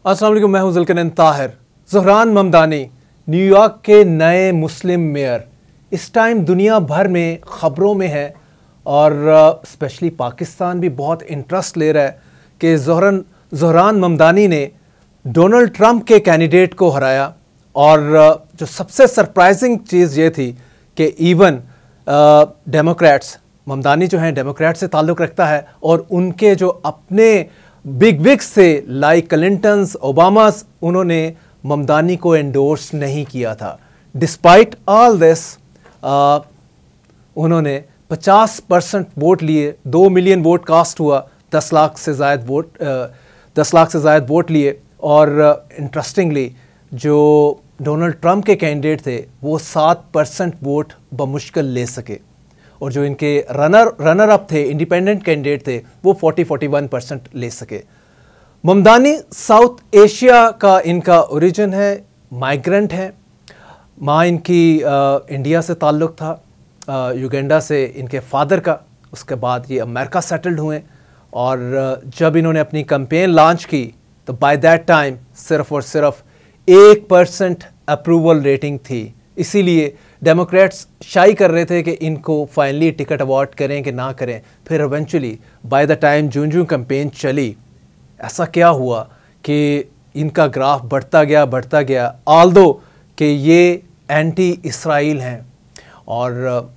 अस्सलाम वालेकुम, मैं हूं जुल्करनैन ताहिर। ज़हरान ममदानी न्यूयॉर्क के नए मुस्लिम मेयर इस टाइम दुनिया भर में ख़बरों में है और स्पेशली पाकिस्तान भी बहुत इंटरेस्ट ले रहा है कि ज़हरान ममदानी ने डोनाल्ड ट्रंप के कैंडिडेट को हराया। और जो सबसे सरप्राइजिंग चीज़ ये थी कि इवन डेमोक्रेट्स, ममदानी जो हैं डेमोक्रेट से ताल्लुक़ रखता है और उनके जो अपने बिग विग्स थे लाइक क्लिंटन्स, ओबामास, उन्होंने ममदानी को एंडोर्स नहीं किया था। डिस्पाइट ऑल दिस उन्होंने 50% वोट लिए, 2 मिलियन वोट कास्ट हुआ, 10 लाख से ज़ायद वोट लिए। और इंटरेस्टिंगली जो डोनाल्ड ट्रंप के कैंडिडेट थे वो 7% वोट बमुश्किल ले सके और जो इनके रनर अप थे, इंडिपेंडेंट कैंडिडेट थे, वो 40-41% ले सके। ममदानी साउथ एशिया का इनका ओरिजिन है, माइग्रेंट है। माँ इनकी इंडिया से ताल्लुक़ था, युगांडा से इनके फादर का। उसके बाद ये अमेरिका सेटल्ड हुए और जब इन्होंने अपनी कैंपेन लॉन्च की तो बाय दैट टाइम सिर्फ और सिर्फ 1% अप्रूवल रेटिंग थी। इसीलिए डेमोक्रेट्स शाई कर रहे थे कि इनको फाइनली टिकट अवार्ड करें कि ना करें। फिर eventually by the time June campaign चली, ऐसा क्या हुआ कि इनका ग्राफ बढ़ता गया ऑल्दो कि ये एंटी इसराइल हैं। और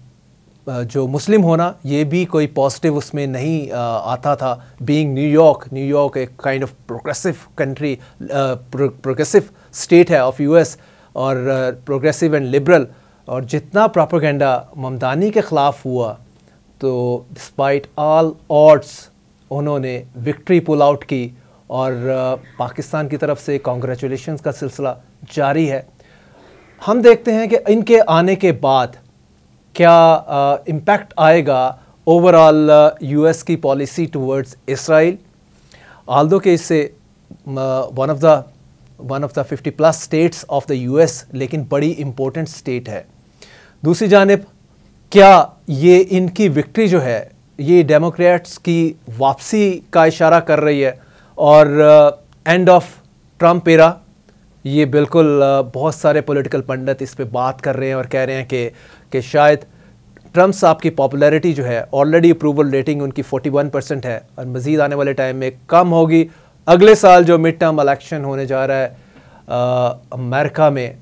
जो मुस्लिम होना ये भी कोई पॉजिटिव उसमें नहीं आता था। बीइंग न्यूयॉर्क एक kind of progressive country, progressive state है ऑफ यूएस और प्रोग्रेसिव एंड लिबरल। और जितना प्रोपेगेंडा ममदानी के ख़िलाफ़ हुआ तो डिस्पाइट ऑल ऑड्स उन्होंने विक्ट्री पुल आउट की और पाकिस्तान की तरफ से कॉन्ग्रेचुलेशंस का सिलसिला जारी है। हम देखते हैं कि इनके आने के बाद क्या इम्पैक्ट आएगा ओवरऑल यूएस की पॉलिसी टुवर्ड्स इसराइल। ऑल्दो के इससे one of the 50+ states of the US, लेकिन बड़ी इम्पोर्टेंट स्टेट है। दूसरी जानिब क्या ये इनकी विक्ट्री जो है ये डेमोक्रेट्स की वापसी का इशारा कर रही है और एंड ऑफ ट्रंप एरा। ये बिल्कुल बहुत सारे पॉलिटिकल पंडित इस पे बात कर रहे हैं और कह रहे हैं कि शायद ट्रंप साहब की पॉपुलैरिटी जो है, ऑलरेडी अप्रूवल रेटिंग उनकी 41% है और मज़ीद आने वाले टाइम में कम होगी। अगले साल जो मिड टर्म इलेक्शन होने जा रहा है अमेरिका में,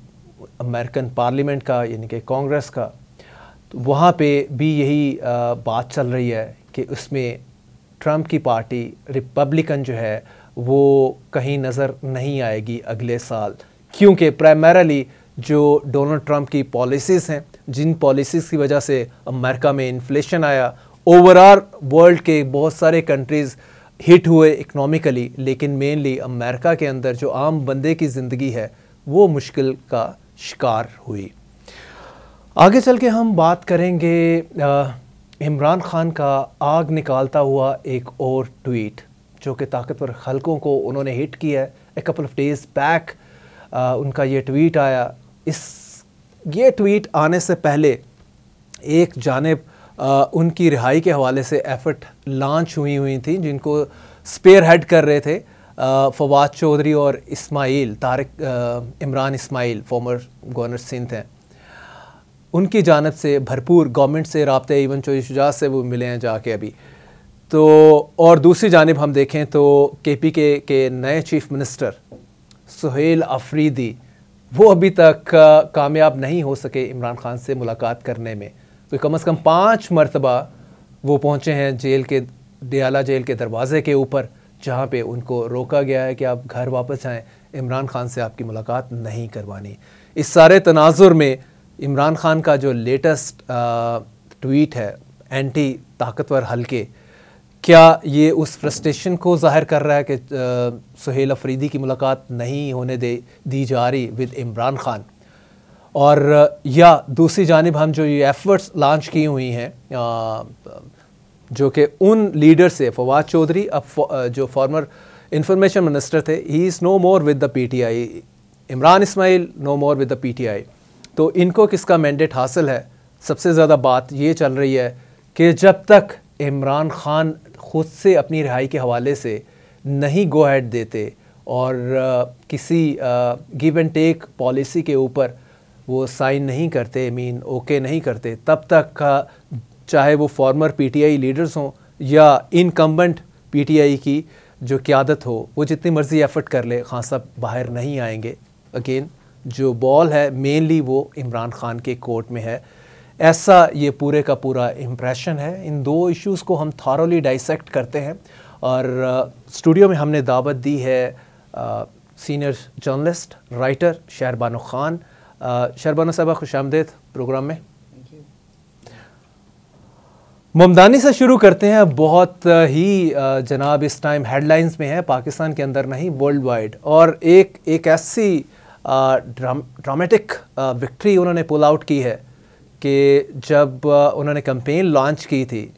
अमेरिकन पार्लियामेंट का यानी कि कांग्रेस का, तो वहाँ पे भी यही बात चल रही है कि उसमें ट्रंप की पार्टी रिपब्लिकन जो है वो कहीं नज़र नहीं आएगी अगले साल, क्योंकि प्राइमरीली जो डोनाल्ड ट्रंप की पॉलिसीज़ हैं, जिन पॉलिसीज़ की वजह से अमेरिका में इन्फ्लेशन आया, ओवरऑल वर्ल्ड के बहुत सारे कंट्रीज़ हिट हुए इकनॉमिकली, लेकिन मेनली अमेरिका के अंदर जो आम बंदे की ज़िंदगी है वो मुश्किल का शिकार हुई। आगे चल के हम बात करेंगे इमरान खान का आग निकालता हुआ एक और ट्वीट जो कि ताकतवर हलकों को उन्होंने हिट किया है। A couple of days back उनका ये ट्वीट आया। ये ट्वीट आने से पहले एक जानिब उनकी रिहाई के हवाले से एफर्ट लॉन्च हुई थी जिनको स्पेयर हेड कर रहे थे फवाद चौधरी और इमरान इस्माइल, फॉर्मर गवर्नर सिंध हैं। उनकी जानिब से भरपूर गवर्नमेंट से राब्ते, इवन चौधरी शुजात से वो मिले हैं जाके अभी तो। और दूसरी जानिब हम देखें तो KPK के नए चीफ मिनिस्टर सुहेल अफरीदी, वो अभी तक कामयाब नहीं हो सके इमरान खान से मुलाकात करने में। तो कम से कम 5 मरतबा वो पहुँचे हैं जेल के, डियाला जेल के दरवाज़े के ऊपर, जहाँ पे उनको रोका गया है कि आप घर वापस आएँ, इमरान खान से आपकी मुलाकात नहीं करवानी। इस सारे तनाजुर में इमरान खान का जो लेटेस्ट ट्वीट है एंटी ताकतवर हल्के, क्या ये उस फ्रस्ट्रेशन को ज़ाहिर कर रहा है कि सुहेल अफरीदी की मुलाकात नहीं होने दी जा रही विद इमरान खान। और या दूसरी जानिब हम जो ये एफर्ट्स लॉन्च की हुई हैं जो कि उन लीडर से, फवाद चौधरी अब जो फॉर्मर इंफॉर्मेशन मिनिस्टर थे, he is no more with the PTI, Imran Ismail no more with the PTI। तो इनको किसका मैंडेट हासिल है? सबसे ज़्यादा बात ये चल रही है कि जब तक इमरान खान ख़ुद से अपनी रिहाई के हवाले से नहीं गो अहेड देते और किसी गिव एंड टेक पॉलिसी के ऊपर वो साइन नहीं करते, ओके नहीं करते, तब तक चाहे वो फॉर्मर पीटीआई लीडर्स हों या इनकम्बेंट पीटीआई की जो क़यादत हो, वो जितनी मर्ज़ी एफर्ट कर ले, खान साहब बाहर नहीं आएंगे। अगेन जो बॉल है मेनली वो इमरान खान के कोर्ट में है, ऐसा ये पूरे का पूरा इम्प्रेशन है। इन दो इश्यूज़ को हम थॉरोली डाइसेक्ट करते हैं और स्टूडियो में हमने दावत दी है senior journalist writer Shahrbano Khan. Shahrbano साहबा खुशामदीद प्रोग्राम में। ममदानी से शुरू करते हैं। बहुत ही जनाब इस टाइम हेडलाइंस में है, पाकिस्तान के अंदर नहीं वर्ल्ड वाइड, और एक ऐसी ड्रामेटिक विक्ट्री उन्होंने पुल आउट की है कि जब उन्होंने कैंपेन लॉन्च की थी,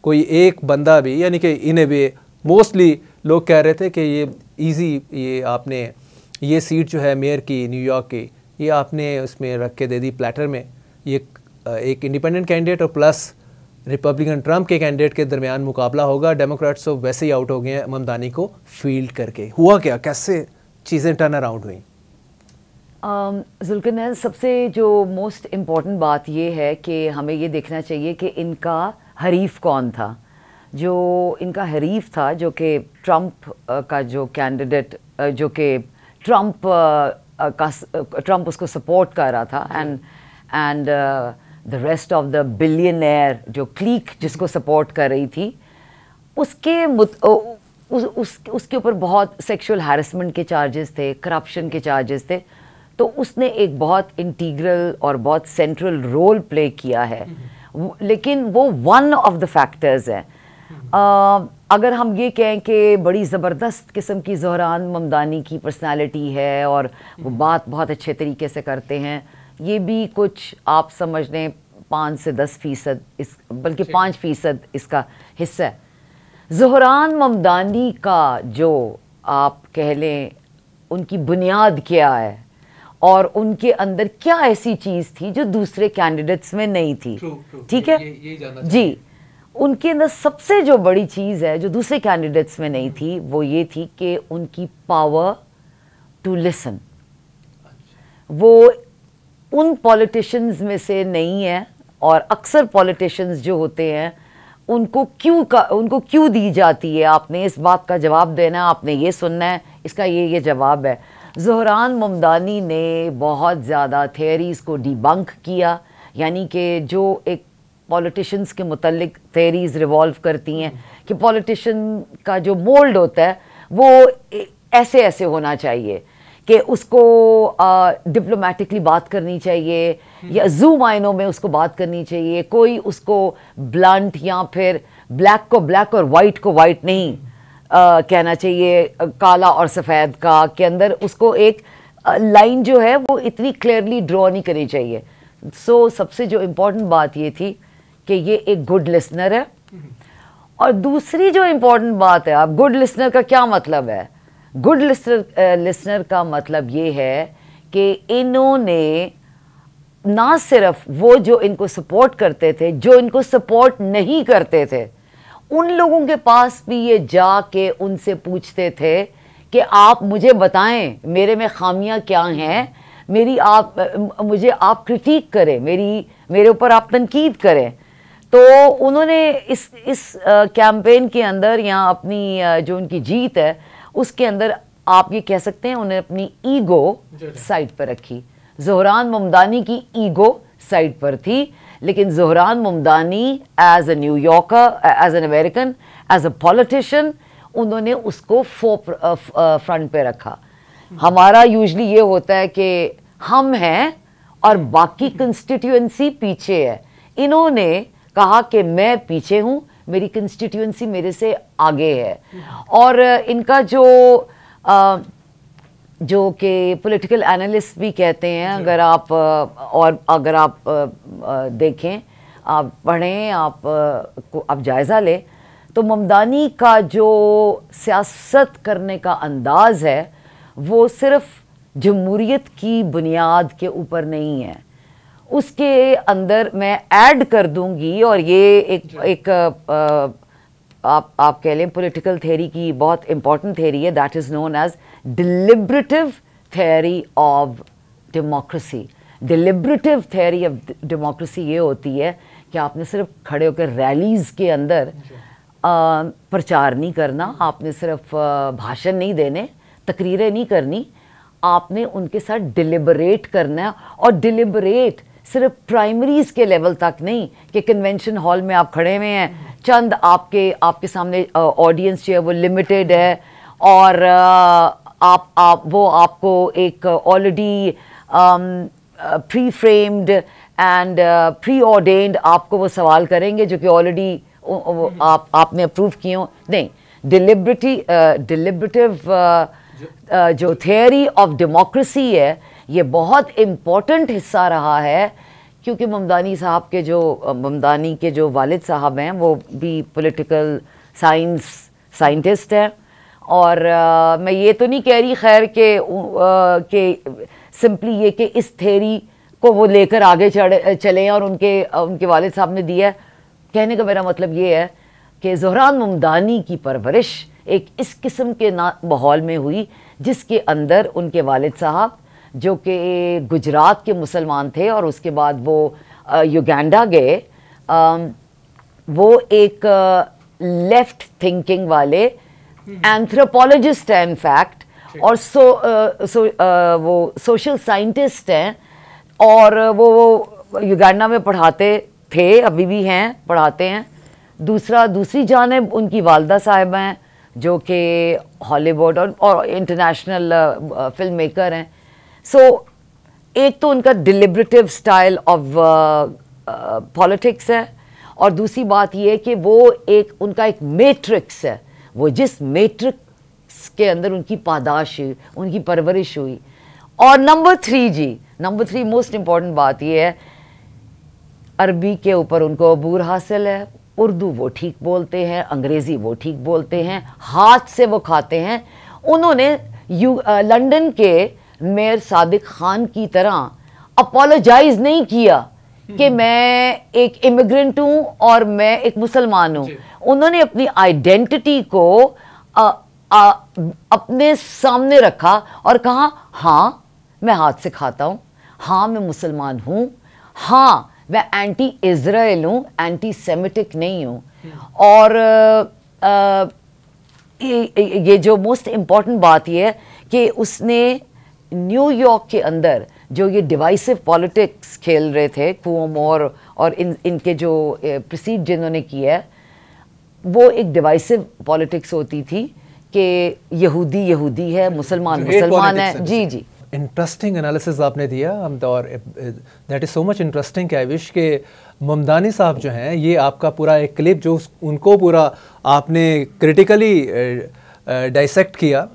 कोई एक बंदा भी, यानी कि इन ए वे मोस्टली लोग कह रहे थे कि ये इजी, ये आपने ये सीट जो है मेयर की न्यूयॉर्क की, ये आपने उसमें रख के दे दी प्लेटर में। ये एक इंडिपेंडेंट कैंडिडेट और प्लस रिपब्लिकन ट्रंप के कैंडिडेट के दरमियान मुकाबला होगा। डेमोक्रेट्स तो वैसे ही आउट हो गए हैं ममदानी को फील्ड करके। हुआ क्या, कैसे चीज़ें टर्न अराउंड हुई? जुल्करनैन, सबसे जो मोस्ट इम्पॉर्टेंट बात ये है कि हमें ये देखना चाहिए कि इनका हरीफ कौन था। जो इनका हरीफ था, जो कि ट्रंप का जो कैंडिडेट, जो कि ट्रंप उसको सपोर्ट कर रहा था, and the rest of the billionaire जो क्लीक जिसको सपोर्ट कर रही थी, उसके ऊपर बहुत सेक्सुअल हैरेसमेंट के चार्जेस थे, करप्शन के चार्जेस थे। तो उसने एक बहुत इंटीग्रल और बहुत सेंट्रल रोल प्ले किया है, लेकिन वो वन ऑफ द फैक्टर्स है। अगर हम ये कहें कि बड़ी ज़बरदस्त किस्म की ज़ोहरान ममदानी की पर्सनालिटी है और वो बात बहुत अच्छे तरीके से करते हैं, ये भी कुछ आप समझ लें 5 से 10%, बल्कि 5% इसका हिस्सा है। ज़ोहरान ममदानी का जो आप कह लें उनकी बुनियाद क्या है और उनके अंदर क्या ऐसी चीज़ थी जो दूसरे कैंडिडेट्स में नहीं थी। ठीक है जी, उनके अंदर सबसे जो बड़ी चीज़ है जो दूसरे कैंडिडेट्स में नहीं थी, वो ये थी कि उनकी पावर टू लिसन। वो उन पॉलिटिशियंस में से नहीं है, और अक्सर पॉलिटिशियंस जो होते हैं उनको क्यों दी जाती है, आपने इस बात का जवाब देना है, आपने ये सुनना है, इसका ये जवाब है। ज़ोहरान ममदानी ने बहुत ज़्यादा थियरीज़ को डिबंक किया, यानी कि जो एक पॉलिटिशियंस के मुतल्लिक थियरीज़ रिवॉल्व करती हैं कि पॉलिटिशियन का जो मोल्ड होता है वो ऐसे ऐसे होना चाहिए कि उसको डिप्लोमेटिकली बात करनी चाहिए या जू मायनों में उसको बात करनी चाहिए, कोई उसको ब्लंट या फिर ब्लैक को ब्लैक और वाइट को वाइट नहीं कहना चाहिए, काला और सफ़ेद का के अंदर उसको एक लाइन जो है वो इतनी क्लियरली ड्रॉ नहीं करनी चाहिए। सो सबसे जो इम्पोर्टेंट बात ये थी कि ये एक गुड लिसनर है। और दूसरी जो इम्पोर्टेंट बात है, अब गुड लिसनर का क्या मतलब है? गुड लिसनर का मतलब ये है कि इन्होंने ना सिर्फ वो जो इनको सपोर्ट करते थे, जो इनको सपोर्ट नहीं करते थे, उन लोगों के पास भी ये जाके उनसे पूछते थे कि आप मुझे बताएं मेरे में खामियां क्या हैं, मुझे आप क्रिटिक करें, मेरे ऊपर आप तनकीद करें। तो उन्होंने इस कैंपेन के अंदर या अपनी जो उनकी जीत है उसके अंदर आप ये कह सकते हैं उन्हें अपनी ईगो साइड पर रखी। ज़ोहरान ममदानी की ईगो साइड पर थी, लेकिन Zohran Mamdani as a New Yorker, as an American, as a politician, उन्होंने उसको फ्रंट पे रखा। हमारा यूजली ये होता है कि हम हैं और बाकी कंस्टिट्यूएंसी पीछे है। इन्होंने कहा कि मैं पीछे हूँ, मेरी कंस्टिट्यूएंसी मेरे से आगे है। और इनका जो कि पॉलिटिकल एनालिस्ट भी कहते हैं, अगर आप देखें, आप पढ़ें, आप जायज़ा लें, तो ममदानी का जो सियासत करने का अंदाज़ है वो सिर्फ जमहूरियत की बुनियाद के ऊपर नहीं है। उसके अंदर मैं ऐड कर दूंगी, और ये एक आप कह लें पॉलिटिकल थ्योरी की बहुत इंपॉर्टेंट थ्योरी है, that is known as deliberative theory of democracy. Deliberative theory of democracy ये होती है कि आपने सिर्फ खड़े होकर रैलीज़ के अंदर प्रचार नहीं करना, आपने सिर्फ भाषण नहीं देने, तकरीरें नहीं करनी, आपने उनके साथ डिलिबरेट करना है। और डिलिबरेट सिर्फ प्राइमरीज के लेवल तक नहीं कि कन्वेंशन हॉल में आप खड़े हुए हैं, चंद आपके सामने ऑडियंस जो है वो लिमिटेड है, और वो आपको एक already pre framed and pre ordained आपको वो सवाल करेंगे जो कि ऑलरेडी आपने अप्रूव किए हो। नहीं, डिलिबरेटिव जो थियरी ऑफ डेमोक्रेसी है ये बहुत इम्पोर्टेंट हिस्सा रहा है, क्योंकि ममदानी के जो वालिद साहब हैं वो भी पॉलिटिकल साइंटिस्ट हैं। और मैं ये तो नहीं कह रही खैर कि सिंपली ये कि इस थ्योरी को वो लेकर आगे चले और उनके वालिद साहब ने दिया है। कहने का मेरा मतलब ये है कि ज़ोहरान ममदानी की परवरिश एक इस किस्म के माहौल में हुई जिसके अंदर उनके वालिद साहब जो कि गुजरात के मुसलमान थे और उसके बाद वो युगांडा गए, वो एक लेफ्ट थिंकिंग वाले एंथ्रोपोलॉजिस्ट हैं इनफैक्ट, और वो सोशल साइंटिस्ट हैं, और वो युगांडा में पढ़ाते थे, अभी भी हैं, पढ़ाते हैं। दूसरी जानिब उनकी वालदा साहिबा हैं जो कि हॉलीवुड और इंटरनेशनल फिल्म मेकर हैं। सो एक तो उनका डिलिबरेटिव स्टाइल ऑफ पॉलिटिक्स है, और दूसरी बात ये है कि वो उनका एक मैट्रिक्स है, वो जिस मैट्रिक्स के अंदर उनकी पादाश हुई, उनकी परवरिश हुई। और नंबर 3 मोस्ट इम्पॉर्टेंट बात ये है, अरबी के ऊपर उनको अबूर हासिल है, उर्दू वो ठीक बोलते हैं, अंग्रेज़ी वो ठीक बोलते हैं, हाथ से वो खाते हैं। उन्होंने लंदन के मेयर सादिक खान की तरह अपोलोजाइज नहीं किया कि मैं एक इमिग्रेंट हूँ और मैं एक मुसलमान हूँ। उन्होंने अपनी आइडेंटिटी को अपने सामने रखा और कहा, हाँ मैं हाथ से खाता हूँ, हाँ मैं मुसलमान हूँ, हाँ मैं एंटी इज़राइल हूँ, एंटी सेमिटिक नहीं हूँ। और ये जो मोस्ट इम्पॉर्टेंट बात ये है कि उसने न्यूयॉर्क के अंदर जो ये डिवाइसिव पॉलिटिक्स खेल रहे थे कुओमो और इनके जो प्रीसीड जिन्होंने किया है, वो एक डिवाइसिव पॉलिटिक्स होती थी कि यहूदी है, मुसलमान है। जी इंटरेस्टिंग एनालिसिस आपने दिया, और that is so much interesting कि आई विश के ममदानी साहब जो हैं, ये आपका पूरा एक क्लिप जो उनको पूरा आपने क्रिटिकली डाइसेक्ट किया,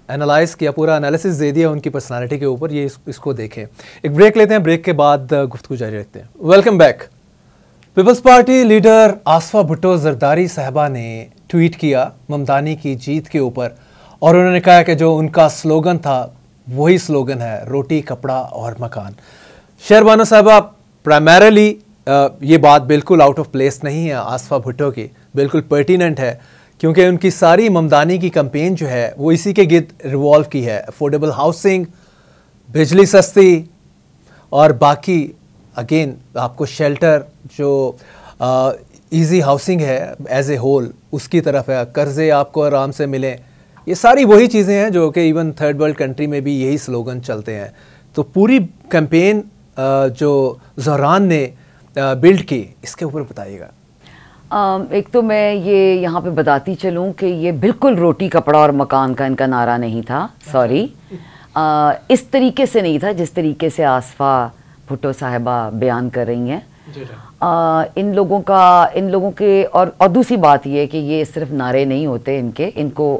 एनालाइज किया, पूरा एनालिसिस दे दिया उनकी पर्सनालिटी के ऊपर। ये इसको देखें। एक ब्रेक लेते हैं, ब्रेक के बाद गुफ्तगू जारी रखते हैं। Welcome back. People's Party leader Aseefa Bhutto Zardari साहबा ने ट्वीट किया ममदानी की जीत के ऊपर, और उन्होंने कहा कि जो उनका स्लोगन था वही स्लोगन है, रोटी कपड़ा और मकान। शहरबानो साहबा, प्राइमरीली ये बात बिल्कुल आउट ऑफ प्लेस नहीं है आसफा भुट्टो की, बिल्कुल पर्टिनेंट है, क्योंकि उनकी सारी ममदानी की कैंपेन जो है वो इसी के गिर्द रिवॉल्व की है। अफोर्डेबल हाउसिंग, बिजली सस्ती, और बाकी अगेन आपको शेल्टर, जो इजी हाउसिंग है एज ए होल उसकी तरफ है, कर्जे आपको आराम से मिलें, ये सारी वही चीज़ें हैं जो कि इवन थर्ड वर्ल्ड कंट्री में भी यही स्लोगन चलते हैं। तो पूरी कैंपेन जो ज़ोहरान ने बिल्ड की, इसके ऊपर बताइएगा। एक तो मैं ये यहाँ पे बताती चलूँ कि ये बिल्कुल रोटी कपड़ा और मकान का इनका नारा नहीं था, सॉरी, इस तरीके से नहीं था जिस तरीके से आसफा भुट्टो साहिबा बयान कर रही हैं। इन लोगों के और दूसरी बात ये है कि ये सिर्फ नारे नहीं होते इनको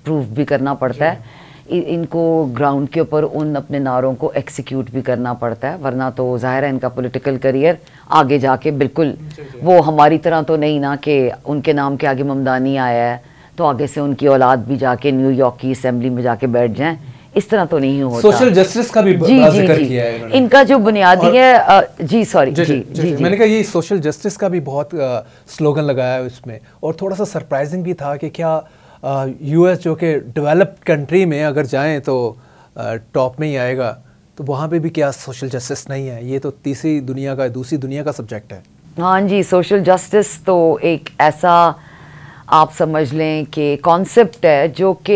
प्रूफ भी करना पड़ता है, इनको ग्राउंड के ऊपर उन अपने नारों को एक्सिक्यूट भी करना पड़ता है, वरना तो ज़ाहिर है इनका पॉलिटिकल करियर आगे जाके बिल्कुल वो हमारी तरह तो नहीं ना कि उनके नाम के आगे ममदानी आया है तो आगे से उनकी औलाद भी जाके न्यूयॉर्क की असेंबली में जाके बैठ जाएं। इस तरह तो नहीं होता। सोशल जस्टिस का भी बड़ा जिक्र किया है इन्होंने। इनका जो बुनियादी है जी सॉरी जी मैंने कहा ये सोशल जस्टिस का भी बहुत स्लोगन लगाया है इसमें, और थोड़ा सा सरप्राइजिंग भी था कि क्या यूएस जो कि डेवलप्ड कंट्री में अगर जाएं तो टॉप में ही आएगा, तो वहाँ पे भी क्या सोशल जस्टिस नहीं है? ये तो दूसरी दुनिया का सब्जेक्ट है। हाँ जी, सोशल जस्टिस तो एक ऐसा आप समझ लें कि कॉन्सेप्ट है जो कि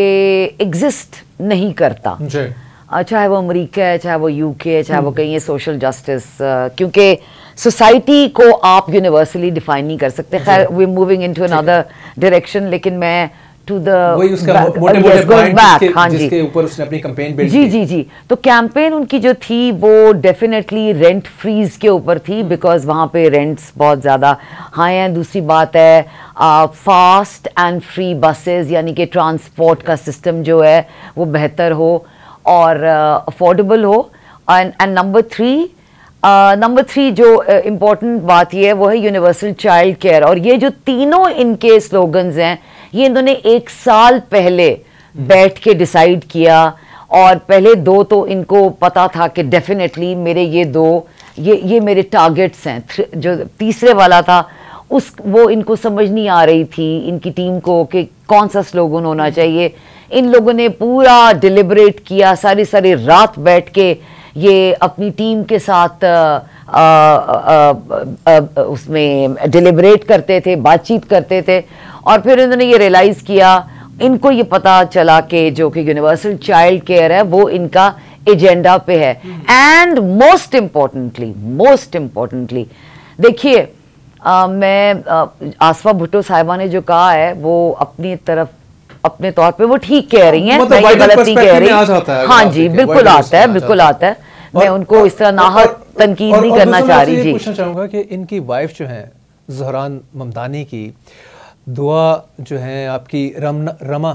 एग्जिस्ट नहीं करता, चाहे वो अमेरिका है, चाहे वो यूके है, चाहे वो कहीं है सोशल जस्टिस, क्योंकि सोसाइटी को आप यूनिवर्सली डिफाइन नहीं कर सकते। खैर we moving into another direction, लेकिन मैं टू द हाँ जी, जिसके ऊपर उसने अपनी कैंपेन बिल्ड की। जी तो कैंपेन उनकी जो थी वो डेफिनेटली रेंट फ्रीज के ऊपर थी, बिकॉज वहाँ पे रेंट्स बहुत ज़्यादा हाई हैं। दूसरी बात है फास्ट एंड फ्री बसेस, यानी कि ट्रांसपोर्ट का सिस्टम जो है वो बेहतर हो और अफोर्डेबल हो। एंड नंबर थ्री जो इम्पोर्टेंट बात ये है वो है यूनिवर्सल चाइल्ड केयर। और ये जो तीनों इनके स्लोगन्स हैं ये इन्होंने 1 साल पहले बैठ के डिसाइड किया, और पहले 2 तो इनको पता था कि डेफिनेटली मेरे ये मेरे टारगेट्स हैं। जो तीसरे वाला था वो इनको समझ नहीं आ रही थी इनकी टीम को कि कौन सा स्लोगन होना चाहिए। इन लोगों ने पूरा डिलिबरेट किया, सारी रात बैठ के ये अपनी टीम के साथ उसमें डिलिबरेट करते थे, बातचीत करते थे, और फिर इन्होंने ये रियलाइज़ किया, इनको ये पता चला कि जो कि यूनिवर्सल चाइल्ड केयर है वो इनका एजेंडा पे है। एंड मोस्ट इम्पोर्टेंटली देखिए, मैं आसफा भुट्टो साहिबा ने जो कहा है वो अपने तौर पे वो ठीक कह रही हैं, मतलब मैं गलत नहीं कह रही। हाँ जी, बिल्कुल आता है। मैं उनको इस तरह नाहक तनकीद नहीं करना चाह रही। जी, पूछना चाहूंगा कि इनकी वाइफ जो है ज़हरान ममदानी की दुआ जो है आपकी रमा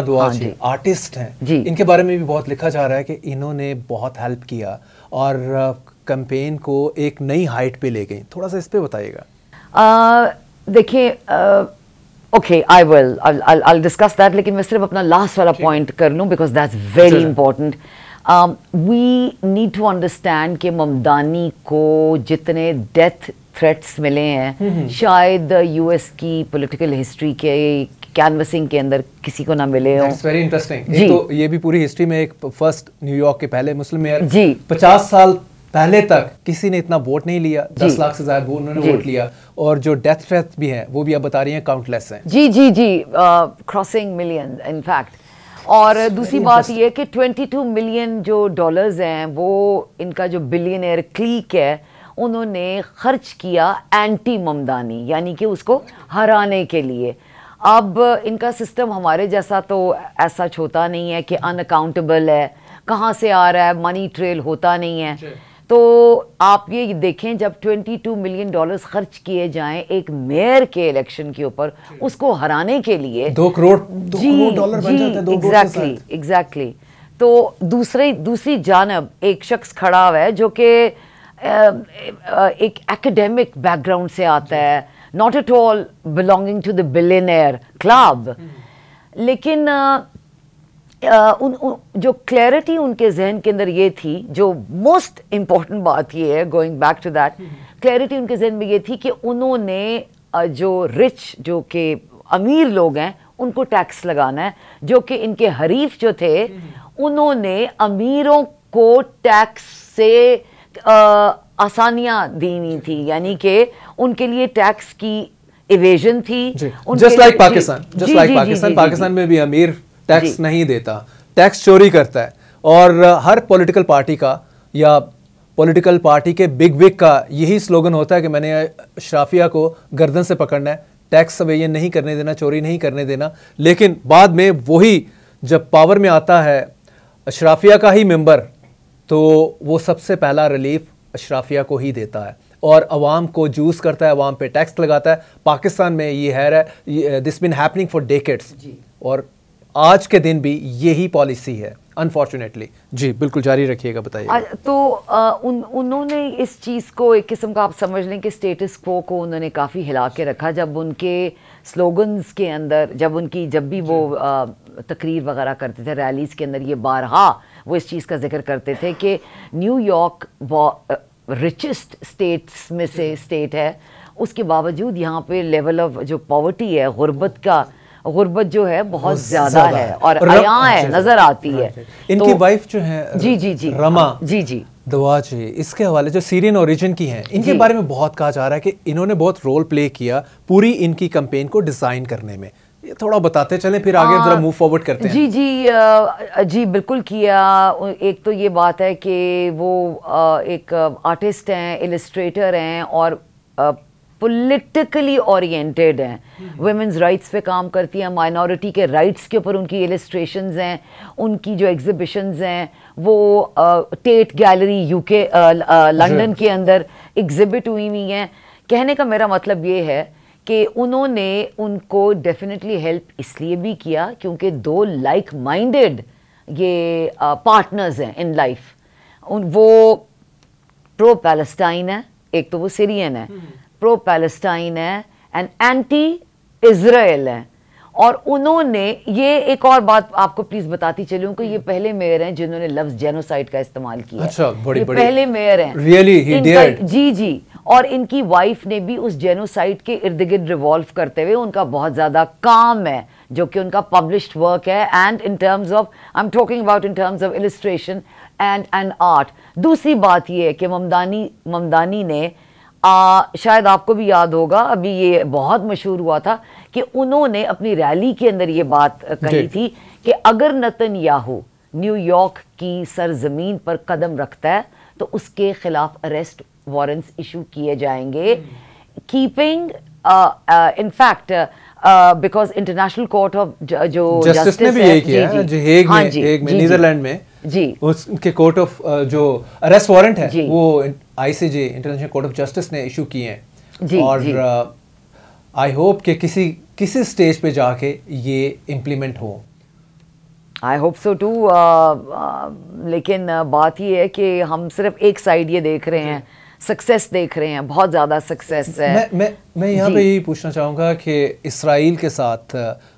दुआ जी आर्टिस्ट हैं जी, इनके बारे में भी बहुत लिखा जा रहा है कि इन्होंने बहुत हेल्प किया और कैंपेन को एक नई हाइट पे ले गई। थोड़ा सा इस पे बताइएगा। देखिए, ओके, I'll discuss that, लेकिन मैं सिर्फ अपना लास्ट वाला पॉइंट कर लूँ because that's very important. We need to understand कि ममदानी को जितने डेथ थ्रेट्स मिले हैं शायद यूएस की पॉलिटिकल हिस्ट्री के कैनवसिंग के अंदर किसी को ना मिले हो। That's very interesting। एक तो ये भी पूरी हिस्ट्री में एक फर्स्ट न्यूयॉर्क के पहले मुस्लिम मेयर जी 50 साल पहले तक किसी ने इतना वोट नहीं लिया, 10 लाख से ज्यादा उन्होंने वोट लिया, और जो डेथ थ्रेट भी हैं वो भी आप बता रही हैं काउंटलेस हैं। जी क्रॉसिंग मिलियन इनफैक्ट। और दूसरी बात ये कि 22 मिलियन जो डॉलर्स हैं वो इनका जो बिलियनर क्लीक है उन्होंने खर्च किया एंटी ममदानी, यानी कि उसको हराने के लिए। अब इनका सिस्टम हमारे जैसा तो ऐसा होता नहीं है कि अनअकाउंटेबल है, कहाँ से आ रहा है, मनी ट्रेल होता नहीं है। तो आप ये देखें, जब 22 मिलियन डॉलर्स खर्च किए जाएं एक मेयर के इलेक्शन के ऊपर, उसको हराने के लिए 2 करोड़ डॉलर बन जाते हैं। एग्जैक्टली। तो दूसरी जानब एक शख्स खड़ा हुआ है जो कि एक एकेडमिक बैकग्राउंड से आता है, not at all belonging to the billionaire club, लेकिन जो क्लैरिटी उनके जहन के अंदर ये थी, जो मोस्ट इम्पॉर्टेंट बात ये है, going back to that, clarity उनके जहन में ये थी कि उन्होंने जो रिच, जो कि अमीर लोग हैं, उनको टैक्स लगाना है। जो कि इनके हरीफ जो थे उन्होंने अमीरों को टैक्स से आसानियां देनी थी, यानी कि उनके लिए टैक्स की इवेजन थी। जस्ट लाइक पाकिस्तान में भी अमीर टैक्स नहीं देता, टैक्स चोरी करता है, और हर पॉलिटिकल पार्टी का या पॉलिटिकल पार्टी के बिग विग का यही स्लोगन होता है कि मैंने अशराफिया को गर्दन से पकड़ना है, टैक्स अवेयन नहीं करने देना, चोरी नहीं करने देना। लेकिन बाद में वही जब पावर में आता है अशराफिया का ही मेंबर, तो वो सबसे पहला रिलीफ अशराफिया को ही देता है और अवाम को जूस करता है, अवाम पे टैक्स लगाता है। पाकिस्तान में ये है, this been happening for decades, और आज के दिन भी यही पॉलिसी है अनफॉर्चुनेटली। जी बिल्कुल, जारी रखिएगा, बताइए। तो उन्होंने इस चीज़ को एक किस्म का आप समझ लें कि स्टेटस क्वो को उन्होंने काफ़ी हिला के रखा। जब उनके स्लोगन्स के अंदर, जब भी वो तकरीर वगैरह करते थे, रैलीज़ के अंदर, ये बारहा वो इस चीज़ का जिक्र करते थे कि न्यूयॉर्क रिचेस्ट स्टेट्स में से स्टेट है, उसके बावजूद यहाँ पे लेवल ऑफ जो पॉवर्टी है, गुर्बत जो है बहुत ज़्यादा है और आया है, नज़र आती है। इनकी वाइफ जो है जी रमा जी दवाजी, इसके हवाले जो सीरियन ओरिजिन की हैं, इनके बारे में बहुत कहा जा रहा है कि इन्होंने बहुत रोल प्ले किया पूरी इनकी कैंपेन को डिज़ाइन करने में। ये थोड़ा बताते चलें, फिर आगे जरा मूव फॉरवर्ड करते हैं। जी बिल्कुल किया। एक तो ये बात है कि वो एक आर्टिस्ट हैं, इलस्ट्रेटर हैं और पॉलिटिकली ओरिएंटेड हैं, वुमेन्स राइट्स पे काम करती हैं, माइनॉरिटी के राइट्स के ऊपर उनकी इलस्ट्रेशंस हैं, उनकी जो एग्जिबिशंस हैं वो टेट गैलरी यूके लंदन के अंदर एग्जिबिट हुई हुई हैं। कहने का मेरा मतलब ये है कि उन्होंने उनको डेफिनेटली हेल्प इसलिए भी किया क्योंकि दो लाइक माइंडेड ये पार्टनर्स हैं इन लाइफ। वो प्रो पैलेस्टाइन है, एक तो वो सीरियन है, प्रो पैलेस्टाइन है एंड एंटी इजराइल है। और उन्होंने ये एक और बात आपको प्लीज बताती चलूं कि ये पहले मेयर हैं जिन्होंने लफ्ज जेनोसाइड का इस्तेमाल किया। अच्छा, बड़ी पहले मेयर हैं। Really, he dared? जी और इनकी वाइफ ने भी उस जेनोसाइड के इर्द गिर्द रिवॉल्व करते हुए, उनका बहुत ज्यादा काम है जो कि उनका पब्लिश्ड वर्क है, and in terms of I am talking about in terms of illustration and art. दूसरी बात ये है कि ममदानी ने शायद आपको भी याद होगा, अभी ये बहुत मशहूर हुआ था कि उन्होंने अपनी रैली के अंदर ये बात कही थी कि अगर नेतन्याहू न्यूयॉर्क की सरजमीन पर कदम रखता है तो उसके खिलाफ अरेस्ट वारंट्स इशू किए जाएंगे, keeping in fact because international court of जो जस्टिस ने भी यही किया है, जो हेग में नीदरलैंड में जी उसके कोर्ट ऑफ जो अरेस्ट वारंट है वो ICJ international court of justice ने इशू किए हैं। और आई होप कि किसी स्टेज पे जाके ये इम्प्लीमेंट हो। I hope so too. लेकिन बात ये है कि हम सिर्फ एक साइड ये देख रहे हैं, सक्सेस देख रहे हैं, बहुत ज़्यादा सक्सेस है। मैं यहाँ पे यही पूछना चाहूँगा कि इसराइल के साथ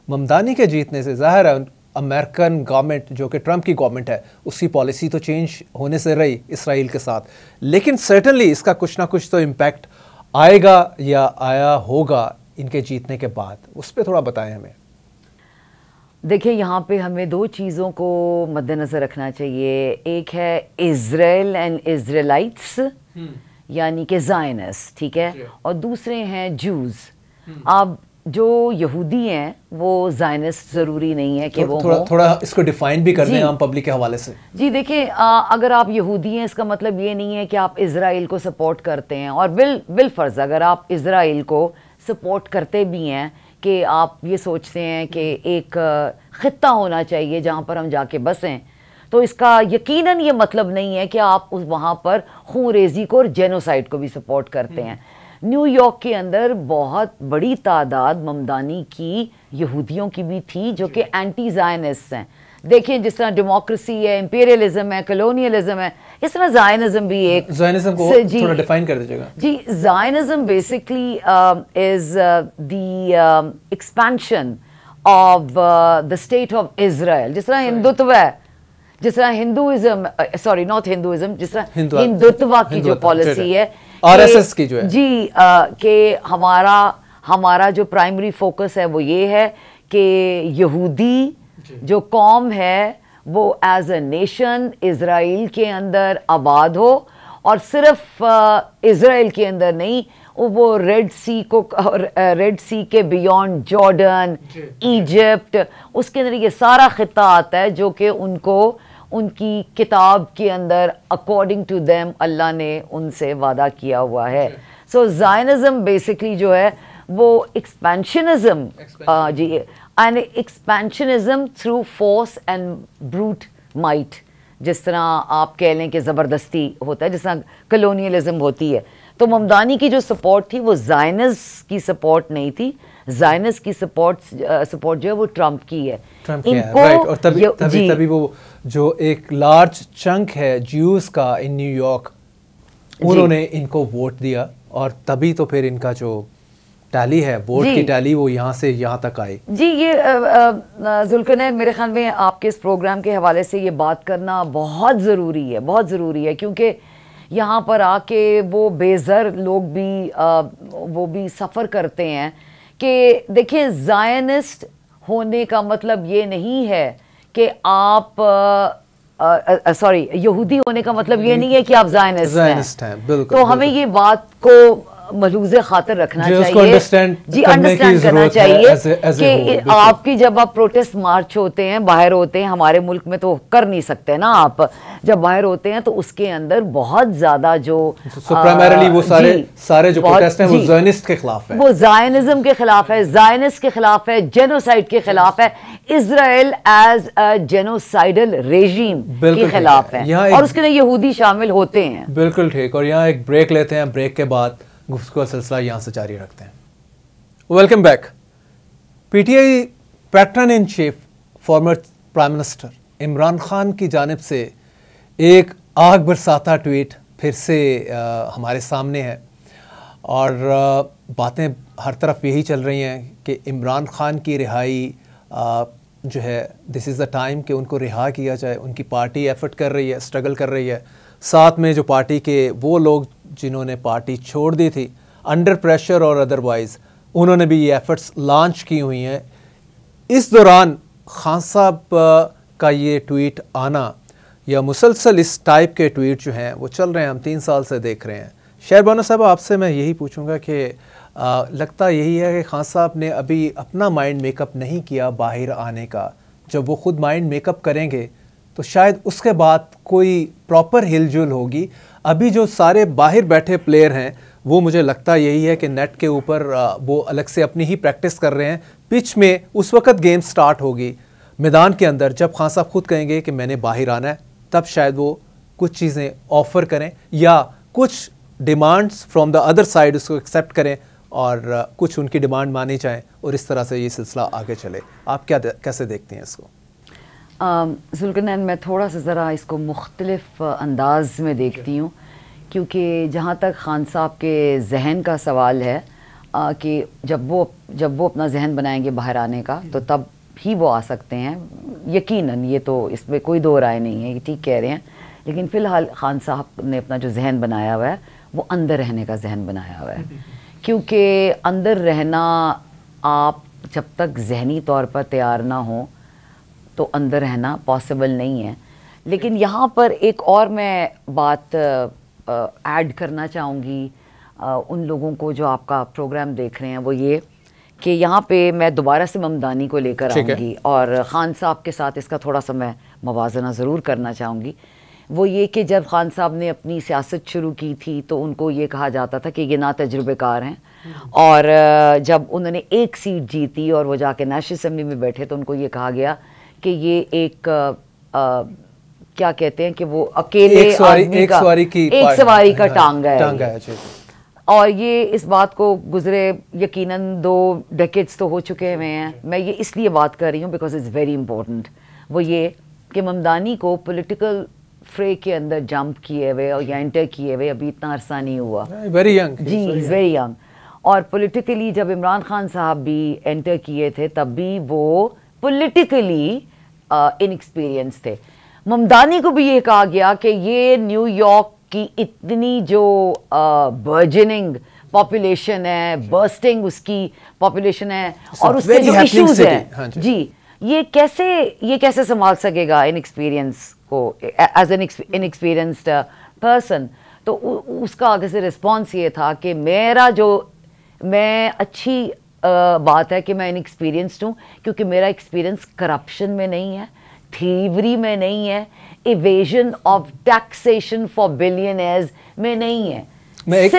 ममदानी के जीतने से ज़ाहिर है अमेरिकन गवर्नमेंट जो कि ट्रंप की गवर्नमेंट है उसकी पॉलिसी तो चेंज होने से रही इसराइल के साथ, लेकिन सर्टनली इसका कुछ ना कुछ तो इम्पैक्ट आएगा या आया होगा इनके जीतने के बाद। उस पर थोड़ा बताएं हमें। देखिए, यहाँ पे हमें दो चीज़ों को मद्देनज़र रखना चाहिए। एक है इज़राइल एंड इज़राइलाइट्स यानी कि ज़ायनिस्ट, ठीक है, और दूसरे हैं जूज़। अब जो यहूदी हैं वो ज़ायनिस्ट ज़रूरी नहीं है कि वो थोड़ा इसको डिफाइन भी कर दें आम पब्लिक के हवाले से। जी देखिए, अगर आप यहूदी हैं इसका मतलब ये नहीं है कि आप इज़राइल को सपोर्ट करते हैं, और बिलफर्ज अगर आप इज़राइल को सपोर्ट करते भी हैं कि आप ये सोचते हैं कि एक ख़ित्ता होना चाहिए जहाँ पर हम जाके बसें, तो इसका यकीनन ये मतलब नहीं है कि आप उस वहाँ पर खून रेज़ी को और जेनोसाइड को भी सपोर्ट करते हैं। न्यूयॉर्क के अंदर बहुत बड़ी तादाद ममदानी की यहूदियों की भी थी जो कि एंटी ज़ायनिस्ट हैं। देखिए, जिस तरह डेमोक्रेसी है, इंपीरियलिज्म है, कॉलोनियलिज्म है, इस तरह ज़ायनिज्म भी एक। ज़ायनिज्म को थोड़ा डिफाइन कर दीजिएगा। जी, Zionism basically is the expansion of the state of Israel. जिस तरह हिंदुत्व है, जिस तरह हिंदुइज्म, सॉरी नॉट हिंदुइज्म, जिस तरह हिंदुत्व की जो पॉलिसी है, आरएसएस की जो है जी, कि हमारा जो प्राइमरी फोकस है वो ये है कि यहूदी जो कौम है वो एज अ नेशन इज़राइल के अंदर आबाद हो, और सिर्फ इज़राइल के अंदर नहीं, वो रेड सी के बियॉन्ड जॉर्डन, इजिप्ट, उसके अंदर ये सारा खिता आता है जो कि उनको उनकी किताब के अंदर अकॉर्डिंग टू देम अल्लाह ने उनसे वादा किया हुआ है। सो ज़ायनिज्म बेसिकली जो है वो एक्सपेंशनिज्म, जी, and expansionism through force and brute might, जिस तरह आप कह लें कि ज़बरदस्ती होता है, जिस तरह कॉलोनियलिज्म होती है। तो ममदानी की जो सपोर्ट थी वो ज़ायनिस्ट की सपोर्ट नहीं थी, ज़ायनिस्ट की सपोर्ट जो है वो ट्रंप की है। राइट, और तभी वो जो एक लार्ज चंक है ज्यूज का इन न्यूयॉर्क, उन्होंने इनको वोट दिया, और तभी तो फिर इनका जो टैली है, वोट की टैली, वो यहाँ से यहाँ तक आई। जी, ये जुल्करनैन, मेरे ख्याल में आपके इस प्रोग्राम के हवाले से ये बात करना बहुत ज़रूरी है, बहुत ज़रूरी है, क्योंकि यहाँ पर आके वो बेज़र लोग भी वो भी सफ़र करते हैं कि देखिए, ज़ायनिस्ट होने का मतलब ये नहीं है कि आप सॉरी, यहूदी होने का मतलब ये नहीं है कि आप ज़ायनिस्ट हैं। बिल्कुल, तो हमें ये बात को मलूज़े खातिर रखना चाहिए, जी, अंडरस्टैंड करना चाहिए कि आपकी जब आप प्रोटेस्ट मार्च होते हैं, बाहर होते हैं, हमारे मुल्क में तो कर नहीं सकते ना आप, जब बाहर होते हैं तो उसके अंदर बहुत ज्यादा जो प्राइमरीली वो सारे जो प्रोटेस्ट हैं वो ज़ायनिस्ट के खिलाफ है, वो ज़ायनिज़्म के खिलाफ है, ज़ायनिस्ट के खिलाफ है, जेनोसाइड के खिलाफ है, Israel as a genocidal regime के खिलाफ है, और उसके अंदर यहूदी शामिल होते हैं। बिल्कुल ठीक। और यहाँ एक ब्रेक लेते हैं, ब्रेक के बाद गुफ्तगू का सिलसिला यहाँ से जारी रखते हैं। Welcome back. PTI pattern in chief former prime minister Imran Khan की जानिब से एक आग बरसाता ट्वीट फिर से हमारे सामने है, और बातें हर तरफ यही चल रही हैं कि इमरान खान की रिहाई जो है, दिस इज़ द टाइम कि उनको रिहा किया जाए। उनकी पार्टी एफर्ट कर रही है, स्ट्रगल कर रही है, साथ में जो पार्टी के वो लोग जिन्होंने पार्टी छोड़ दी थी अंडर प्रेशर और अदरवाइज़, उन्होंने भी ये एफर्ट्स लॉन्च की हुई हैं। इस दौरान खान साहब का ये ट्वीट आना, या मुसलसल इस टाइप के ट्वीट जो हैं वो चल रहे हैं, हम 3 साल से देख रहे हैं। शहरबानो साहब, आपसे मैं यही पूछूंगा कि लगता यही है कि खान साहब ने अभी अपना माइंड मेकअप नहीं किया बाहर आने का। जब वो खुद माइंड मेकअप करेंगे तो शायद उसके बाद कोई प्रॉपर हिलजुल होगी। अभी जो सारे बाहर बैठे प्लेयर हैं वो मुझे लगता यही है कि नेट के ऊपर वो अलग से अपनी ही प्रैक्टिस कर रहे हैं। पिच में उस वक्त गेम स्टार्ट होगी, मैदान के अंदर जब खान साहब खुद कहेंगे कि मैंने बाहर आना है, तब शायद वो कुछ चीज़ें ऑफ़र करें या कुछ demands from the other side उसको एक्सेप्ट करें और कुछ उनकी डिमांड मानी जाए, और इस तरह से ये सिलसिला आगे चले। आप कैसे देखते हैं इसको? जुल्करनैन, मैं थोड़ा सा ज़रा इसको मुख्तलिफ अंदाज में देखती हूँ, क्योंकि जहाँ तक खान साहब के जहन का सवाल है कि जब वो अपना जहन बनाएंगे बाहर आने का, तो तब ही वो आ सकते हैं यकीनन। ये तो इसमें कोई दो राय नहीं है, ये ठीक कह रहे हैं। लेकिन फ़िलहाल खान साहब ने अपना जो जहन बनाया हुआ है वो अंदर रहने का जहन बनाया हुआ है, क्योंकि अंदर रहना, आप जब तक जहनी तौर पर तैयार ना हो तो अंदर रहना पॉसिबल नहीं है। लेकिन यहाँ पर एक और मैं बात ऐड करना चाहूँगी उन लोगों को जो आपका प्रोग्राम देख रहे हैं, वो ये कि यहाँ पे मैं दोबारा से ममदानी को लेकर आऊँगी, और ख़ान साहब के साथ इसका थोड़ा सा मैं मवाजना ज़रूर करना चाहूँगी। वो ये कि जब खान साहब ने अपनी सियासत शुरू की थी तो उनको ये कहा जाता था कि ये ना तजुर्बेकार हैं, और जब उन्होंने एक सीट जीती और वो जाके नेशनल असेंबली में बैठे तो उनको ये कहा गया कि ये एक क्या कहते हैं कि वो अकेले एक सवारी का टांगा है। और ये इस बात को गुजरे यकीनन 2 डेकेड्स तो हो चुके हुए हैं। मैं ये इसलिए बात कर रही हूँ बिकॉज इट्स वेरी इंपॉर्टेंट। वो ये कि ममदानी को पॉलिटिकल फ्रे के अंदर जंप किए हुए और या एंटर किए हुए अभी इतना अरसा नहीं हुआ, वेरी यंग जी, इज़ वेरी यंग। और पॉलिटिकली जब इमरान खान साहब भी एंटर किए थे तब भी वो पॉलिटिकली इनएक्सपीरियंस थे। ममदानी को भी ये कहा गया कि ये न्यूयॉर्क की इतनी जो बर्जनिंग पॉपुलेशन है, बर्स्टिंग उसकी पॉपुलेशन है, और उसके जो इश्यूज हैं, जी, ये कैसे संभाल सकेगा इनएक्सपीरियंस को एज एन इनएक्सपीरियंस्ड पर्सन। तो उसका आगे से रिस्पॉन्स ये था कि मैं अच्छी बात है कि मैं इनएक्सपीरियंस्ड हूँ, क्योंकि मेरा एक्सपीरियंस करप्शन में नहीं है, थीवरी में नहीं है, evasion of taxation for billionaires में नहीं है। मैं एक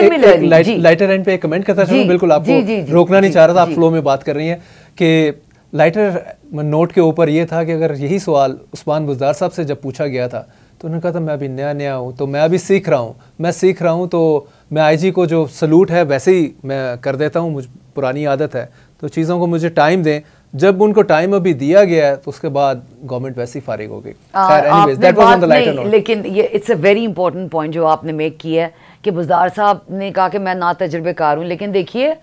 लाइटर एंड पे एक कमेंट करता चलूं, बिल्कुल आपको रोकना नहीं चाह रहा था, आप फ्लो में बात कर रही हैं कि लाइटर नोट के ऊपर ये था कि अगर यही सवाल उस्मान बुज़दार साहब से जब पूछा गया था तो उन्होंने कहा था मैं अभी नया हूँ, तो मैं अभी सीख रहा हूँ, तो मैं आईजी को जो सलूट है वैसे ही मैं कर देता हूँ, मुझे पुरानी आदत है, तो चीज़ों को मुझे टाइम दें। जब उनको टाइम अभी दिया गया है तो उसके बाद गवर्नमेंट वैसे ही फारिग हो गई। लेकिन ये it's a very important point जो आपने मेक किया है कि बुज़दार साहब ने कहा कि मैं ना तजुर्बेकार हूँ, लेकिन देखिए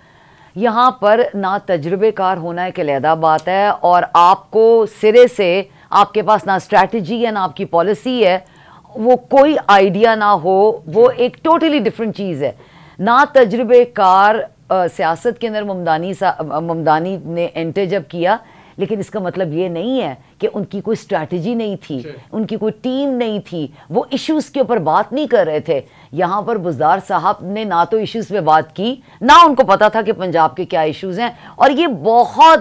यहाँ पर ना तजुर्बेकार होना एक अलहदा बात है, और आपको सिरे से आपके पास ना स्ट्रैटेजी है ना आपकी पॉलिसी है, वो कोई आइडिया ना हो, वो एक टोटली डिफरेंट चीज़ है। ना तजुर्बेकार सियासत के अंदर ममदानी ने एंटर जब किया, लेकिन इसका मतलब ये नहीं है कि उनकी कोई स्ट्रैटेजी नहीं थी, उनकी कोई टीम नहीं थी, वो इश्यूज़ के ऊपर बात नहीं कर रहे थे। यहाँ पर बुज़दार साहब ने ना तो इश्यूज़ पे बात की, ना उनको पता था कि पंजाब के क्या इश्यूज़ हैं। और ये बहुत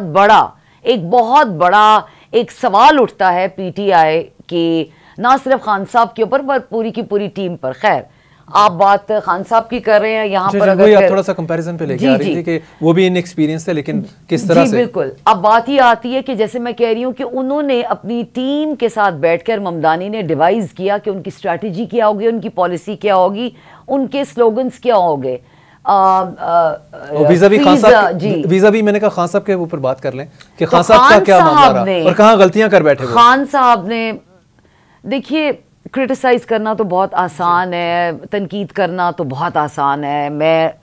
बड़ा एक सवाल उठता है पीटीआई के, ना सिर्फ खान साहब के ऊपर पर पूरी की पूरी टीम पर। खैर, आप बात खान साहब की कर रहे हैं यहाँ पर, अगर आप थोड़ा सा कंपैरिजन पे लेके आ रही थी कि वो भी इनएक्सपीरियंस थे, लेकिन किस तरह से। बिल्कुल। अब बात ही आती है कि जैसे मैं कह रही हूँ कि उन्होंने अपनी टीम के साथ बैठकर ममदानी ने डिवाइस किया कि उनकी स्ट्रैटेजी क्या होगी, उनकी पॉलिसी क्या होगी, उनके स्लोगन्स क्या होंगे। वीजा भी मैंने कहा खान साहब के ऊपर बात कर लें कि खान साहब का क्या मामला रहा और कहाँ गलतियां कर बैठे। खान साहब ने, देखिए, क्रिटिसाइज करना तो बहुत आसान है, तनकीद करना तो बहुत आसान है। मैं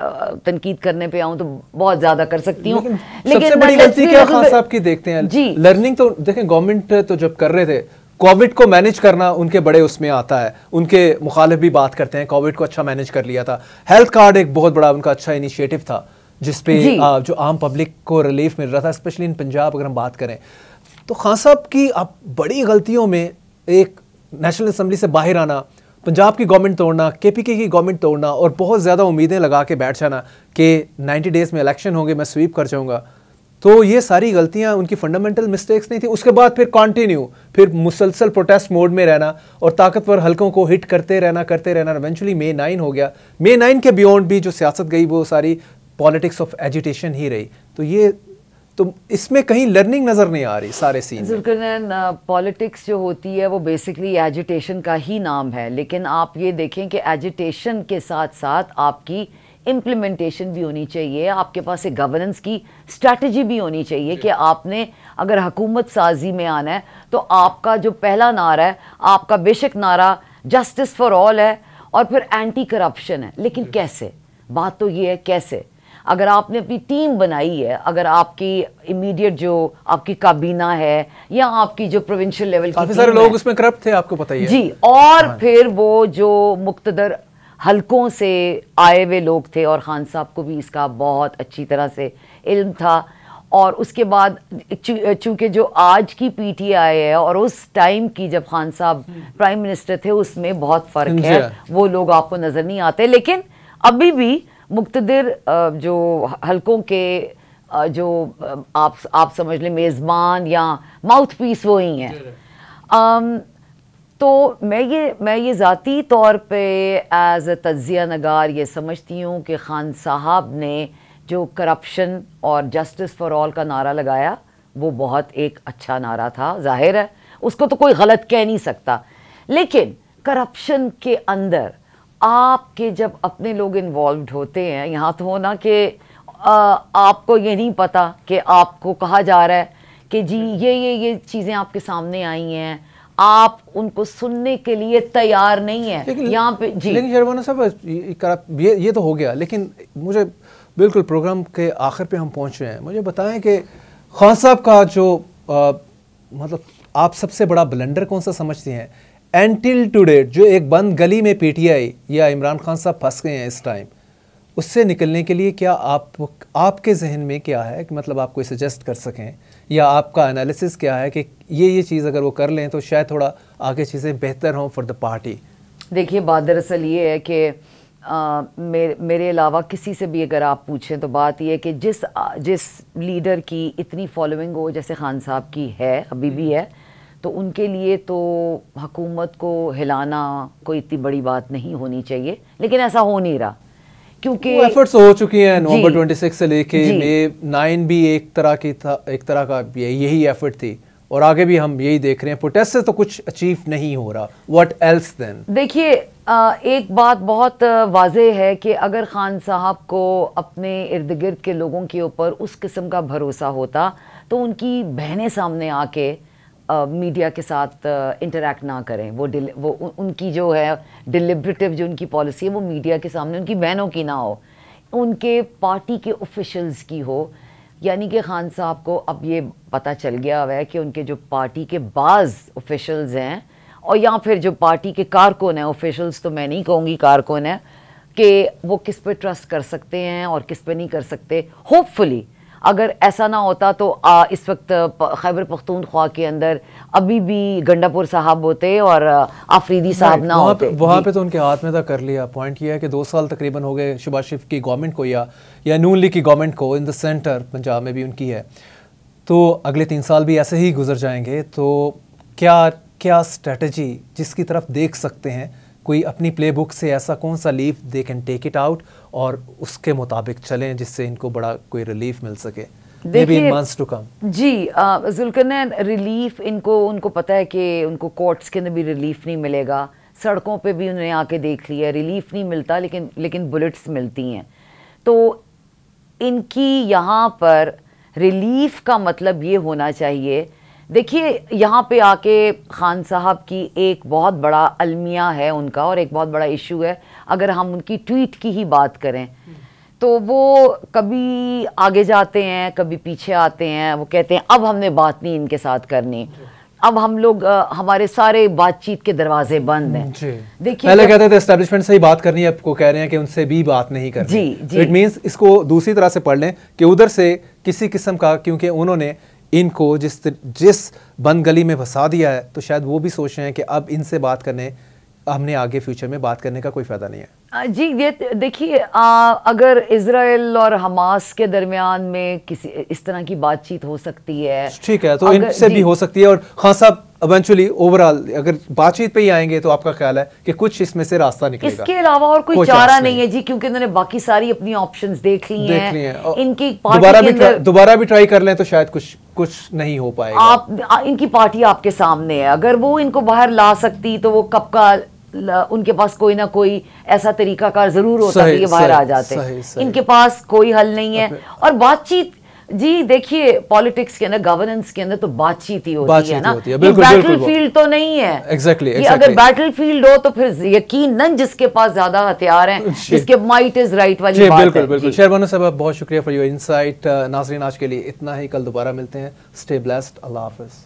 तनकीद करने पे आऊँ तो बहुत ज्यादा कर सकती हूँ, लेकिन सबसे बड़ी गलती क्या खान साहब की देखते हैं जी। लर्निंग तो देखें, गवर्नमेंट तो जब कर रहे थे, कोविड को मैनेज करना उनके बड़े उसमें आता है, उनके मुखालिफ भी बात करते हैं, कोविड को अच्छा मैनेज कर लिया था। हेल्थ कार्ड एक बहुत बड़ा उनका अच्छा इनिशिएटिव था, जिसपे जो आम पब्लिक को रिलीफ मिल रहा था, स्पेशली इन पंजाब अगर हम बात करें तो। खान साहब की अब बड़ी गलतियों में एक नेशनल असम्बली से बाहर आना, पंजाब की गवर्नमेंट तोड़ना, केपीके की गवर्नमेंट तोड़ना और बहुत ज़्यादा उम्मीदें लगा के बैठ जाना कि 90 डेज़ में इलेक्शन होंगे, मैं स्वीप कर जाऊँगा। तो ये सारी गलतियां उनकी फंडामेंटल मिस्टेक्स नहीं थी। उसके बाद फिर कंटिन्यू, फिर मुसलसल प्रोटेस्ट मोड में रहना और ताकतवर हलकों को हिट करते रहना। इवेंचुअली May 9 हो गया। May 9 के बियॉन्ड भी जो सियासत गई वो सारी पॉलिटिक्स ऑफ एजिटेशन ही रही। तो ये तो इसमें कहीं लर्निंग नजर नहीं आ रही सारे सीन। जुल्करनैन, पॉलिटिक्स जो होती है वो बेसिकली एजिटेशन का ही नाम है, लेकिन आप ये देखें कि एजिटेशन के साथ साथ आपकी इम्प्लीमेंटेशन भी होनी चाहिए, आपके पास एक गवर्नेंस की स्ट्रैटेजी भी होनी चाहिए कि आपने अगर हुकूमत साजी में आना है तो आपका जो पहला नारा है, आपका बेशक नारा जस्टिस फॉर ऑल है और फिर एंटी करप्शन है, लेकिन कैसे? बात तो ये है कैसे। अगर आपने अपनी टीम बनाई है, अगर आपकी इमीडिएट जो आपकी काबीना है या आपकी जो प्रोविंशियल लेवल की काफी सारे लोग उसमें करप्ट थे, आपको पता ही है जी, और फिर वो जो मुक्तदर हलकों से आए हुए लोग थे, और खान साहब को भी इसका बहुत अच्छी तरह से इल्म था। और उसके बाद चूंकि जो आज की पीटीआई है और उस टाइम की जब खान साहब प्राइम मिनिस्टर थे, उसमें बहुत फ़र्क है, वो लोग आपको नज़र नहीं आते। लेकिन अभी भी मुक्तदर जो हलकों के जो आप समझ लें मेज़बान या माउथ पीस वो ही हैं। तो मैं ये ज़ाती तौर पे एज अ तज्ज़िया नगार ये समझती हूँ कि खान साहब ने जो करप्शन और जस्टिस फॉर ऑल का नारा लगाया वो बहुत एक अच्छा नारा था। जाहिर है उसको तो कोई गलत कह नहीं सकता, लेकिन करप्शन के अंदर आपके जब अपने लोग इन्वॉल्व होते हैं, यहाँ तो होना कि आपको ये नहीं पता कि आपको कहा जा रहा है कि जी ये चीज़ें आपके सामने आई हैं, आप उनको सुनने के लिए तैयार नहीं है यहाँ पे जी। लेकिन शर्माना साहब ये तो हो गया, लेकिन मुझे बिल्कुल प्रोग्राम के आखिर पे हम पहुँच रहे हैं, मुझे बताएं कि खान साहब का जो मतलब आप सबसे बड़ा ब्लंडर कौन सा समझते हैं एंटिल टू डेट, जो एक बंद गली में पीटीआई या इमरान खान साहब फंस गए हैं इस टाइम, उससे निकलने के लिए क्या आपके जहन में क्या है कि मतलब आप कोई सजेस्ट कर सकें, या आपका एनालिसिस क्या है कि ये चीज़ अगर वो कर लें तो शायद थोड़ा आगे चीज़ें बेहतर हों फॉर द पार्टी? देखिए, बात दरअसल ये है कि मेरे अलावा किसी से भी अगर आप पूछें तो बात ये है कि जिस लीडर की इतनी फॉलोइंग हो जैसे खान साहब की है, अभी भी है, तो उनके लिए तो हुकूमत को हिलाना कोई इतनी बड़ी बात नहीं होनी चाहिए, लेकिन ऐसा हो नहीं रहा क्योंकि एफर्ट्स हो चुकी हैं। नवंबर 26 से लेके May 9 भी एक तरह का यही एफर्ट थी, और आगे भी हम यही देख रहे हैं। प्रोटेस्ट से तो कुछ अचीव नहीं हो रहा, व्हाट एल्स देन? देखिए, एक बात बहुत वाज़ेह है कि अगर खान साहब को अपने इर्द गिर्द के लोगों के ऊपर उस किस्म का भरोसा होता तो उनकी बहनें सामने आके मीडिया के साथ इंटरैक्ट ना करें। वो उनकी जो है डिलिबरेटिव जो उनकी पॉलिसी है वो मीडिया के सामने उनकी बहनों की ना हो। उनके पार्टी के ऑफिशियल्स की हो। यानी कि खान साहब को अब ये पता चल गया हुआ है कि उनके जो पार्टी के बाज़ ऑफिशियल्स हैं और या फिर जो पार्टी के कारकुन हैं, ऑफिशियल्स तो मैं नहीं कहूँगी, कारकुन हैं, कि वो किस पे ट्रस्ट कर सकते हैं और किस पे नहीं कर सकते। होपफुली अगर ऐसा ना होता तो इस वक्त खैबर पख्तूनख्वा के अंदर अभी भी गंडापुर साहब होते और आफरीदी साहब ना होते। वहाँ पे तो उनके हाथ में था कर लिया। पॉइंट ये है कि 2 साल तकरीबन हो गए शहबाज शरीफ की गवर्नमेंट को या नून लीग की गवर्नमेंट को, इन द सेंटर पंजाब में भी उनकी है, तो अगले 3 साल भी ऐसे ही गुजर जाएंगे। तो क्या स्ट्रेटजी जिसकी तरफ देख सकते हैं, कोई अपनी प्लेबुक से ऐसा कौन सा leaf they can take it out और उसके मुताबिक चलें जिससे इनको बड़ा कोई रिलीफ मिल सके maybe in months to come? जी जुल्करनैन, रिलीफ उनको पता है कि उनको कोर्ट्स के अंदर भी रिलीफ नहीं मिलेगा, सड़कों पे भी उन्हें आके देख लिया, रिलीफ नहीं मिलता, लेकिन बुलेट्स मिलती हैं। तो इनकी यहाँ पर रिलीफ का मतलब ये होना चाहिए, देखिए यहाँ पे आके खान साहब की एक बहुत बड़ा अलमिया है उनका और एक बहुत बड़ा इशू है। अगर हम उनकी ट्वीट की ही बात करें तो वो कभी आगे जाते हैं, कभी पीछे आते हैं। वो कहते हैं अब हमने बात नहीं इनके साथ करनी, अब हम लोग हमारे सारे बातचीत के दरवाजे बंद हैं। देखिए पहले कहते थे एस्टेब्लिशमेंट से ही बात करनी है, आपको कह रहे हैं कि उनसे भी बात नहीं करनी। जी इट मींस इसको दूसरी तरह से पढ़ लें कि उधर से किसी किस्म का, क्योंकि उन्होंने इनको जिस बंद गली में फंसा दिया है, तो शायद वो भी सोच रहे हैं कि अब इनसे बात करने, हमने आगे फ्यूचर में बात करने का कोई फायदा नहीं है। जी ये देखिए, अगर इजराइल और हमास के दरमियान में किसी इस तरह की बातचीत हो सकती है, ठीक है, तो इनसे भी हो सकती है। और खान साहब इवेंचुअली ओवरऑल अगर बातचीत पे ही आएंगे तो आपका ख्याल है कि कुछ इसमें से रास्ता निकलेगा? इसके अलावा और कोई चारा नहीं है जी, क्योंकि उन्होंने बाकी सारी अपनी ऑप्शंस देख ली हैं। इनकी दोबारा भी ट्राई कर लें तो शायद कुछ नहीं हो पाएगा। इनकी पार्टी आपके सामने है, अगर वो इनको बाहर ला सकती तो वो कब का उनके पास कोई ना कोई ऐसा तरीकाकार जरूर होता कि ये बाहर आ जाते। इनके पास कोई हल नहीं है। और बातचीत जी देखिए, पॉलिटिक्स के अंदर, गवर्नेंस के अंदर तो बातचीत ही होती है ना, बैटल फील्ड तो नहीं है। एग्जैक्टली अगर बैटल फील्ड हो तो फिर यकीनन जिसके पास ज्यादा हथियार हैं, जिसके माइट इज राइट वाली बात है। बिल्कुल शेरबानो साहब, बहुत शुक्रिया फॉर योर इनसाइट। नाज़रीन आज के लिए इतना ही, कल दोबारा मिलते हैं। स्टे ब्लेस्ड, अल्लाह हाफिज।